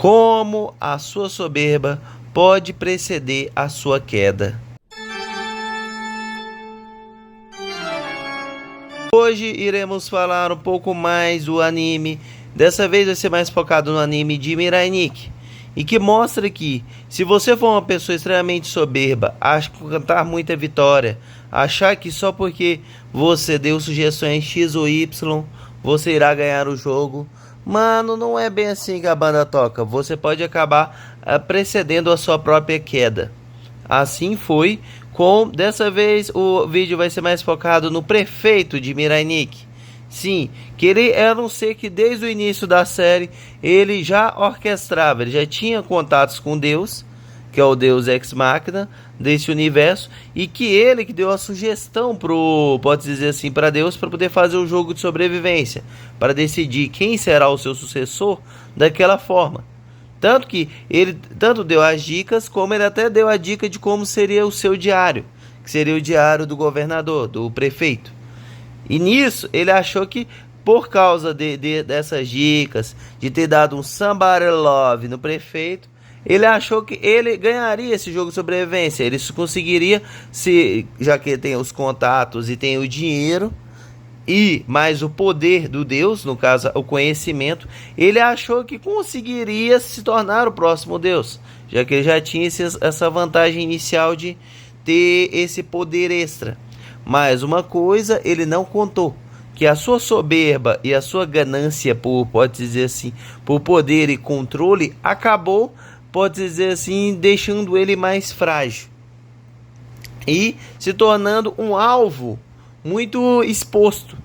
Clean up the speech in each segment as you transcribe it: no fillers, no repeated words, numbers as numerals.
como a sua soberba pode preceder a sua queda. Hoje iremos falar um pouco mais do anime. Dessa vez vai ser mais focado no anime de Mirai Nikki, e que mostra que se você for uma pessoa extremamente soberba, cantar muita vitória, achar que só porque você deu sugestões X ou Y, você irá ganhar o jogo, mano, não é bem assim que a banda toca. Você pode acabar precedendo a sua própria queda. Assim foi dessa vez o vídeo vai ser mais focado no prefeito de Mirai Nikki. Sim, que ele era um ser que desde o início da série ele já orquestrava, ele já tinha contatos com Deus, que é o Deus Ex Machina desse universo, e que ele que deu a sugestão pode dizer assim, para Deus, para poder fazer o jogo de sobrevivência, para decidir quem será o seu sucessor daquela forma. Tanto que ele tanto deu as dicas, como ele até deu a dica de como seria o seu diário, que seria o diário do governador, do prefeito. E nisso ele achou que por causa dessas dicas, de ter dado um somebody love no prefeito, ele achou que ele ganharia esse jogo de sobrevivência. Ele conseguiria, já que tem os contatos e tem o dinheiro, e mais o poder do Deus, no caso o conhecimento, ele achou que conseguiria se tornar o próximo Deus, já que ele já tinha essa vantagem inicial de ter esse poder extra. Mas uma coisa ele não contou, que a sua soberba e a sua ganância pode dizer assim, por poder e controle, acabou, pode dizer assim, deixando ele mais frágil e se tornando um alvo muito exposto.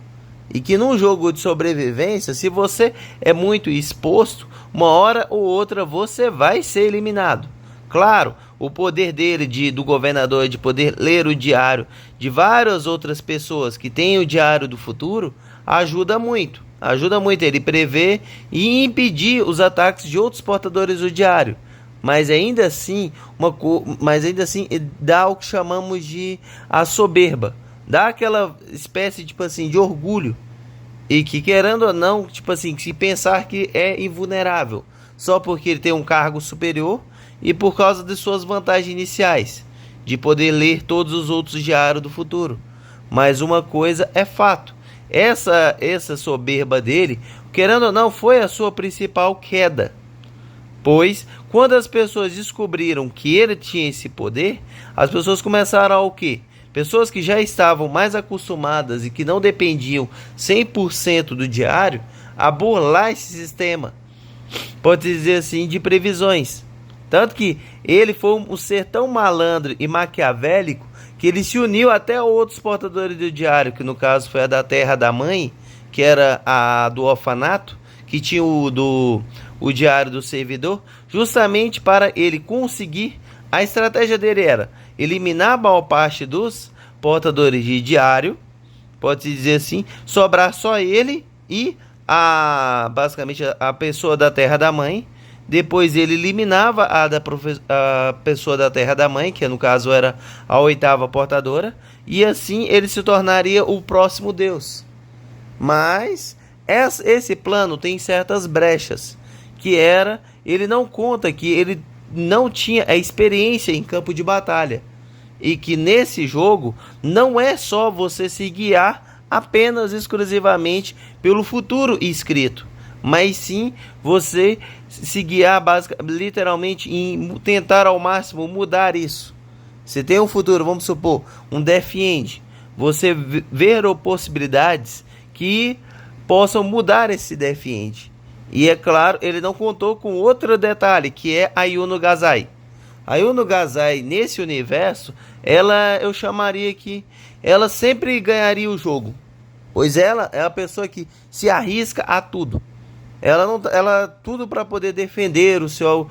E que num jogo de sobrevivência, se você é muito exposto, uma hora ou outra você vai ser eliminado. Claro, o poder dele, do governador, de poder ler o diário de várias outras pessoas que têm o diário do futuro, ajuda muito. Ajuda muito ele prever e impedir os ataques de outros portadores do diário. Mas ainda assim, dá o que chamamos de a soberba. Dá aquela espécie tipo assim, de orgulho. E que, querendo ou não, tipo assim, se pensar que é invulnerável só porque ele tem um cargo superior e por causa de suas vantagens iniciais, de poder ler todos os outros diários do futuro. Mas uma coisa é fato, essa soberba dele, querendo ou não, foi a sua principal queda. Pois, quando as pessoas descobriram que ele tinha esse poder, as pessoas começaram a o quê? Pessoas que já estavam mais acostumadas e que não dependiam 100% do diário, a burlar esse sistema, pode dizer assim, de previsões. Tanto que ele foi um ser tão malandro e maquiavélico que ele se uniu até a outros portadores do diário, que no caso foi a da Terra da Mãe, que era a do orfanato, que tinha o diário do servidor, justamente para ele conseguir. A estratégia dele era eliminar a maior parte dos portadores de diário, pode dizer assim, sobrar só ele e basicamente a pessoa da Terra da Mãe. Depois ele eliminava a pessoa da Terra da Mãe, que no caso era a oitava portadora, e assim ele se tornaria o próximo Deus. Mas esse plano tem certas brechas, que era, ele não conta que ele não tinha a experiência em campo de batalha, e que nesse jogo não é só você se guiar apenas exclusivamente pelo futuro escrito, mas sim você se guiar literalmente em tentar ao máximo mudar isso. Se tem um futuro, vamos supor, um Death End, você ver possibilidades que possam mudar esse Death End. E é claro, ele não contou com outro detalhe, que é a Yuno Gazai. A Yuno Gazai, nesse universo, eu chamaria que ela sempre ganharia o jogo, pois ela é a pessoa que se arrisca a tudo. Ela tudo para poder defender o seu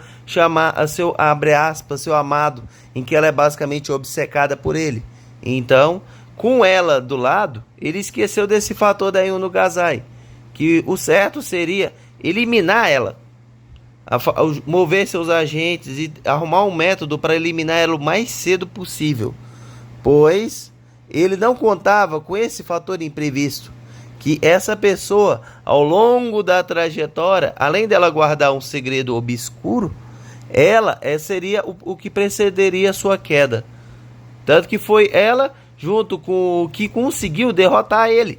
abre aspas, seu amado, em que ela é basicamente obcecada por ele. Então, com ela do lado, ele esqueceu desse fator da Yuno Gazai, que o certo seria eliminar ela, mover seus agentes e arrumar um método para eliminar ela o mais cedo possível, pois ele não contava com esse fator imprevisto, que essa pessoa, ao longo da trajetória, além dela guardar um segredo obscuro, ela seria o que precederia a sua queda. Tanto que foi ela, junto com o que conseguiu derrotar ele.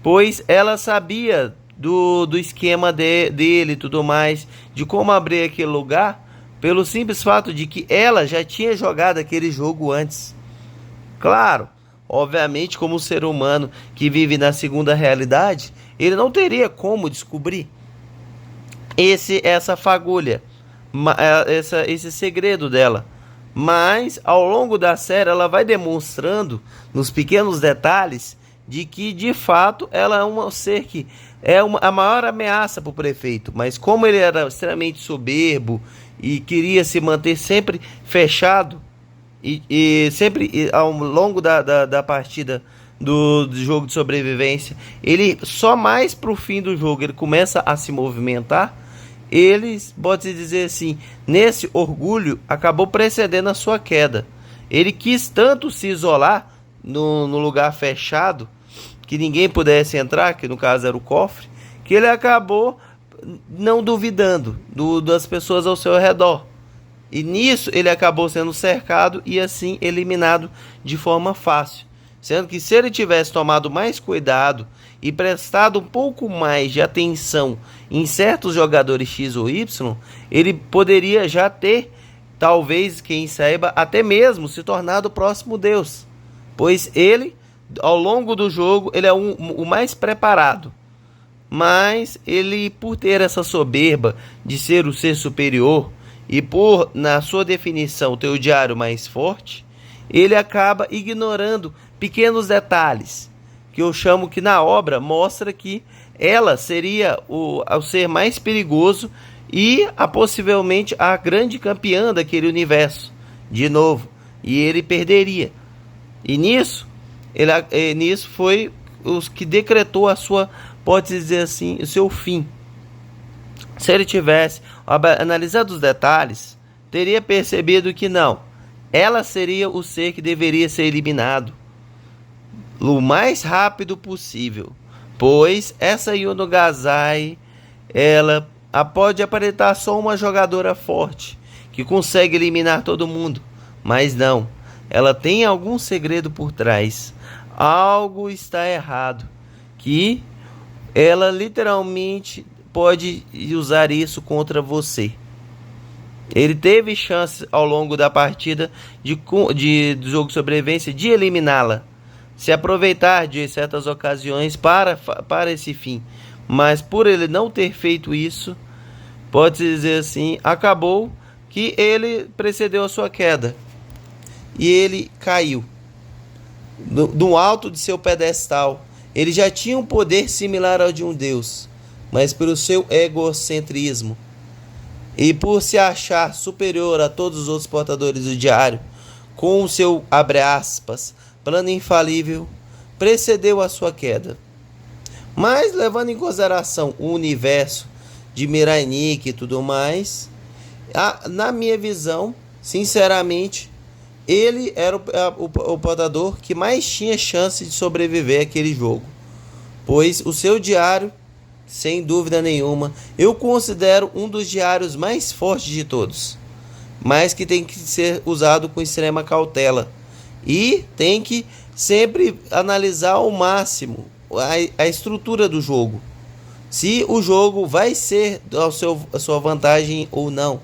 Pois ela sabia do esquema dele e tudo mais, de como abrir aquele lugar, pelo simples fato de que ela já tinha jogado aquele jogo antes. Claro, obviamente, como ser humano que vive na segunda realidade, ele não teria como descobrir essa fagulha, esse segredo dela. Mas ao longo da série ela vai demonstrando nos pequenos detalhes de que de fato ela é um ser que é a maior ameaça para o prefeito. Mas como ele era extremamente soberbo e queria se manter sempre fechado, e sempre ao longo da partida do jogo de sobrevivência, ele só mais pro fim do jogo ele começa a se movimentar. Ele, pode-se dizer assim, nesse orgulho acabou precedendo a sua queda. Ele quis tanto se isolar no lugar fechado, que ninguém pudesse entrar, que no caso era o cofre, que ele acabou não duvidando das pessoas ao seu redor. E nisso ele acabou sendo cercado e assim eliminado de forma fácil. Sendo que se ele tivesse tomado mais cuidado e prestado um pouco mais de atenção em certos jogadores X ou Y, ele poderia já ter, talvez, quem saiba, até mesmo se tornado o próximo Deus. Pois ele, ao longo do jogo, ele é o mais preparado. Mas ele, por ter essa soberba de ser o ser superior, e por, na sua definição, ter o diário mais forte, ele acaba ignorando pequenos detalhes, que eu chamo que na obra mostra que ela seria o ser mais perigoso e possivelmente a grande campeã daquele universo, de novo, e ele perderia. E nisso foi os que decretou a sua, pode-se dizer assim, o seu fim. Se ele tivesse analisado os detalhes, teria percebido que não, ela seria o ser que deveria ser eliminado o mais rápido possível, pois essa Yuno Gazai, ela pode aparentar só uma jogadora forte, que consegue eliminar todo mundo, mas não, ela tem algum segredo por trás, algo está errado, que ela literalmente pode usar isso contra você. Ele teve chance ao longo da partida do jogo de sobrevivência de eliminá-la, se aproveitar de certas ocasiões para esse fim, mas por ele não ter feito isso, pode-se dizer assim, acabou que ele precedeu a sua queda e ele caiu do alto de seu pedestal. Ele já tinha um poder similar ao de um deus, mas pelo seu egocentrismo e por se achar superior a todos os outros portadores do diário, com o seu, abre aspas, plano infalível, precedeu a sua queda. Mas, levando em consideração o universo de Mirai Nikki e tudo mais, na minha visão, sinceramente, ele era o portador que mais tinha chance de sobreviver àquele jogo, pois o seu diário, sem dúvida nenhuma, eu considero um dos diários mais fortes de todos, mas que tem que ser usado com extrema cautela e tem que sempre analisar ao máximo a estrutura do jogo, se o jogo vai ser a sua vantagem ou não,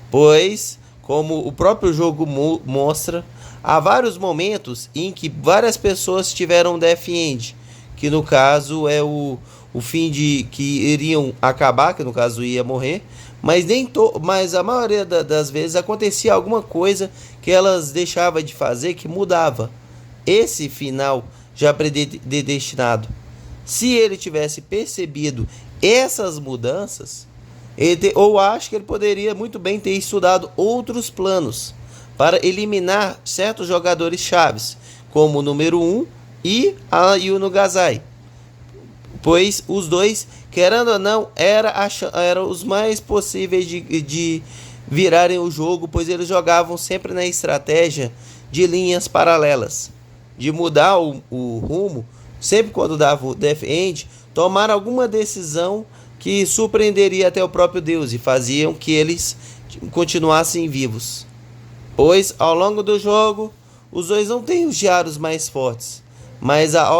pois, como o próprio jogo mostra, há vários momentos em que várias pessoas tiveram death end, que no caso é o fim de que iriam acabar, que no caso ia morrer, mas mas a maioria das vezes acontecia alguma coisa que elas deixavam de fazer, que mudava esse final já predestinado. Se ele tivesse percebido essas mudanças, ou acho que ele poderia muito bem ter estudado outros planos para eliminar certos jogadores chaves, como o número 1 e a Yuno Gazai, pois os dois, querendo ou não, eram os mais possíveis de virarem o jogo, pois eles jogavam sempre na estratégia de linhas paralelas, de mudar o rumo sempre quando dava o Death End, tomaram alguma decisão que surpreenderia até o próprio Deus e faziam que eles continuassem vivos. Pois, ao longo do jogo, os dois não têm os diários mais fortes, mas a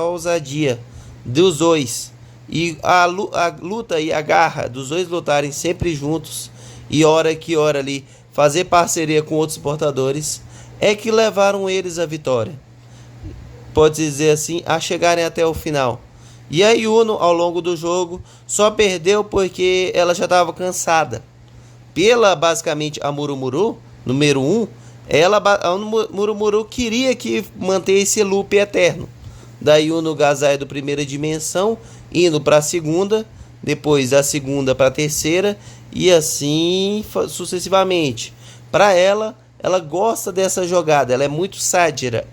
ousadia dos dois e a luta e a garra dos dois lutarem sempre juntos e hora que hora ali fazer parceria com outros portadores é que levaram eles à vitória. Pode dizer assim, a chegarem até o final. E a Yuno, ao longo do jogo, só perdeu porque ela já estava cansada. Pela, basicamente, a Murumuru, número 1, a Murumuru queria que manter esse loop eterno. Da Yuno Gazai do primeira dimensão, indo para a segunda, depois da segunda para a terceira, e assim sucessivamente. Para ela gosta dessa jogada, ela é muito sátira,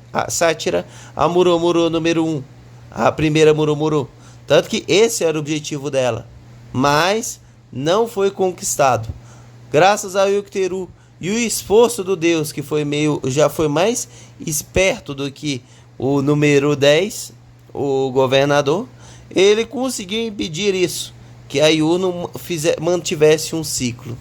a Murumuru número 1, a primeira Murumuru. Tanto que esse era o objetivo dela, mas não foi conquistado. Graças ao Yuktero e o esforço do Deus, que já foi mais esperto do que o número 10, o governador, ele conseguiu impedir isso, que a Yuno mantivesse um ciclo.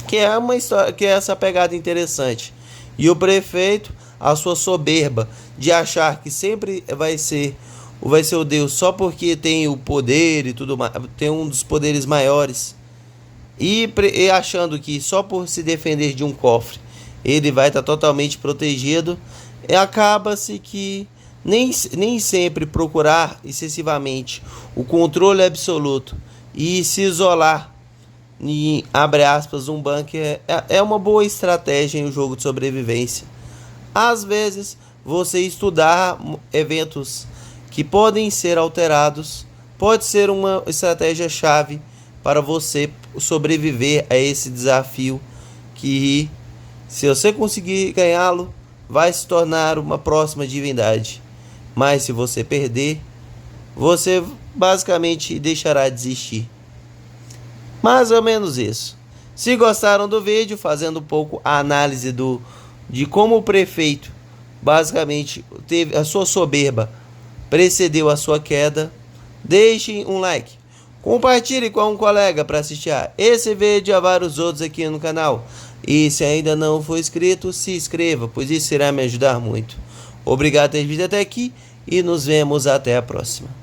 Que é uma história, que é essa pegada interessante. E o prefeito, a sua soberba de achar que sempre vai ser o Deus só porque tem o poder e tudo mais, tem um dos poderes maiores, e achando que só por se defender de um cofre ele vai estar totalmente protegido, acaba-se que nem sempre procurar excessivamente o controle absoluto e se isolar em, abre aspas, um bunker é uma boa estratégia em um jogo de sobrevivência. Às vezes, você estudar eventos que podem ser alterados pode ser uma estratégia chave para você sobreviver a esse desafio que, se você conseguir ganhá-lo, vai se tornar uma próxima divindade. Mas se você perder, você basicamente deixará de existir. Mais ou menos isso. Se gostaram do vídeo, fazendo um pouco a análise de como o prefeito basicamente teve a sua soberba precedeu a sua queda, deixem um like, compartilhe com um colega para assistir a esse vídeo e a vários outros aqui no canal. E se ainda não for inscrito, se inscreva, pois isso irá me ajudar muito. Obrigado por ter vindo até aqui e nos vemos até a próxima.